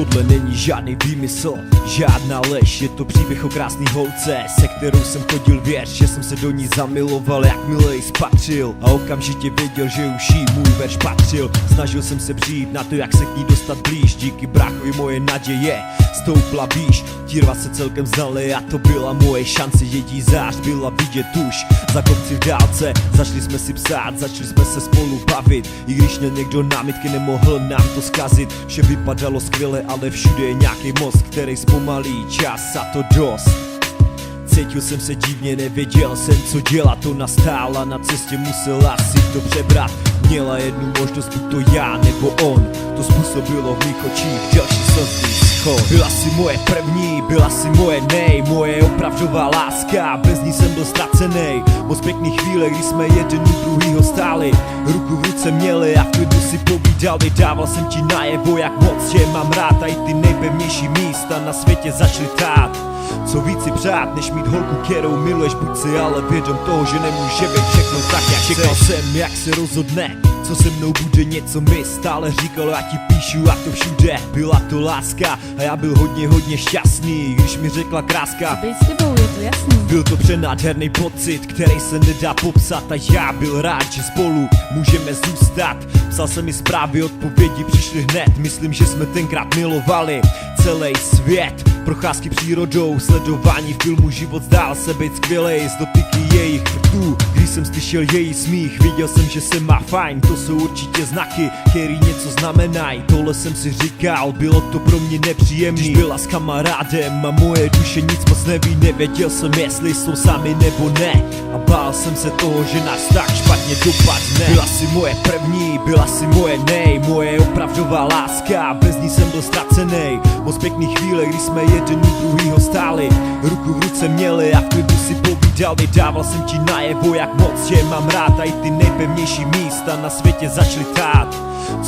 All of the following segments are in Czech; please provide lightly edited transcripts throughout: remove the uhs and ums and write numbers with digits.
Tohle není žádný výmysl, žádná lež, je to příběh o krásný holce, se kterou jsem chodil, věř, že jsem se do ní zamiloval, jakmile ji spatřil a okamžitě věděl, že už jí můj verš patřil. Snažil jsem se přijít na to, jak se k ní dostat blíž, díky bráchovi moje naděje stoupla výš. Tírva se celkem znali a to byla moje šance, její zář byla vidět už za kopci v dálce. Začali jsme si psát, začali jsme se spolu bavit, i když měl někdo námitky, nemohl nám to zkazit. Vše vypadalo skvěle, ale všude je nějaký most, který zpomalí čas a to dost. Cítil jsem se divně, nevěděl jsem, co dělat, ona stála na cestě, musela si to přebrat. Měla jednu možnost, buď to já nebo on, to způsobilo v mých očích další slzný schod. Byla si moje první, byla si moje moje opravdová láska, bez ní jsem byl ztracenej. Moc pěkný chvíle, kdy jsme jeden u druhýho stáli, ruku v ruce měli a v klidu si povídali. Dával jsem ti najevo, jak moc tě mám rád a i ty nejpevnější místa na světě začaly tát. Co víc si přát, než mít holku, kterou miluješ, buď si ale vědom toho, že nemůže být všechno tak, jak čekal jsem, jak se rozhodne, co se mnou bude, něco mi stále říkal, já ti píšu a to všude. Byla to láska a já byl hodně šťastný, když mi řekla kráska, být s tebou, je to jasný. Byl to přenádherný pocit, který se nedá popsat a já byl rád, že spolu můžeme zůstat. Psal jsem mi zprávy, odpovědi přišly hned, myslím, že jsme tenkrát milovali celý svět. Procházky přírodou, sledování filmu, život zdál se být skvělej, z dotyky jejich krtů. Když jsem slyšel její smích, viděl jsem, že se má fajn, to jsou určitě znaky, který něco znamenají. Tohle jsem si říkal, bylo to pro mě nepříjemný, když byla s kamarádem a moje duše nic moc neví. Nevěděl jsem, jestli jsou sami nebo ne a bál jsem se toho, že náš vztah špatně dopadne. Byla si moje první, byla si moje moje opravdová láska, bez ní jsem byl ztracenej. Moc pěkný chvíle, kdy jsme jeden u druhýho stáli, ruku v ruce měli a v klidu si povídali. Dával jsem ti najevo, jak moc tě mám rád a i ty nejpevnější místa na světě začaly tát.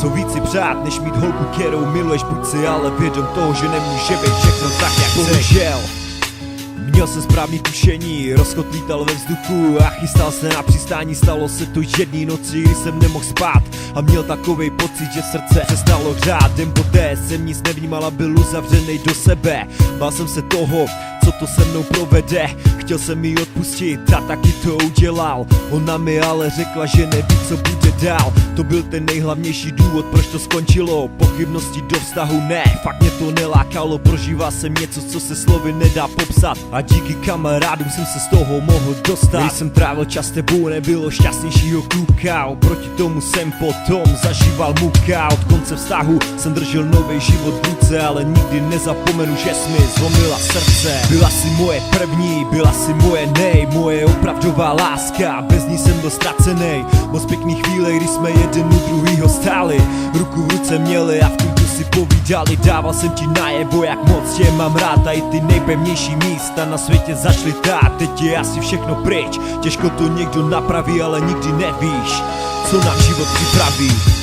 Co víc si přát, než mít holku, kterou miluješ, buď si ale vědom toho, že nemůže být všechno tak, jak bohužel. Měl jsem správný tušení, rozchod lítal ve vzduchu a chystal se na přistání. Stalo se to jedný noci, kdy jsem nemohl spát a měl takovej pocit, že srdce přestalo hřát. Den poté jsem nic nevnímal a byl uzavřenej do sebe. Bál jsem se toho, co to se mnou provede. Chtěl jsem jí odpustit a taky to udělal. Ona mi ale řekla, že neví, co bude dál. To byl ten nejhlavnější důvod, proč to skončilo. Pochybnosti do vztahu ne, fakt mě to nelákalo. Prožíval jsem něco, co se slovy nedá popsat a díky kamarádům jsem se z toho mohl dostat. Když jsem trávil čas tebou, nebylo šťastnějšího kluka, oproti tomu jsem potom zažíval muka. Od konce vztahu jsem držel nový život v ruce, ale nikdy nezapomenu, že jsi mi zlomila srdce. Byla si moje první, byla si moje moje opravdová láska, bez ní jsem byl ztracenej. Moc pěkný chvíle, kdy jsme jeden u druhýho stáli, ruku v ruce měli a v klidu si povídali. Dával jsem ti najevo, jak moc tě mám rád a i ty nejpevnější místa na světě začaly tát. Teď je asi všechno pryč, těžko to někdo napraví, ale nikdy nevíš, co nám život připraví.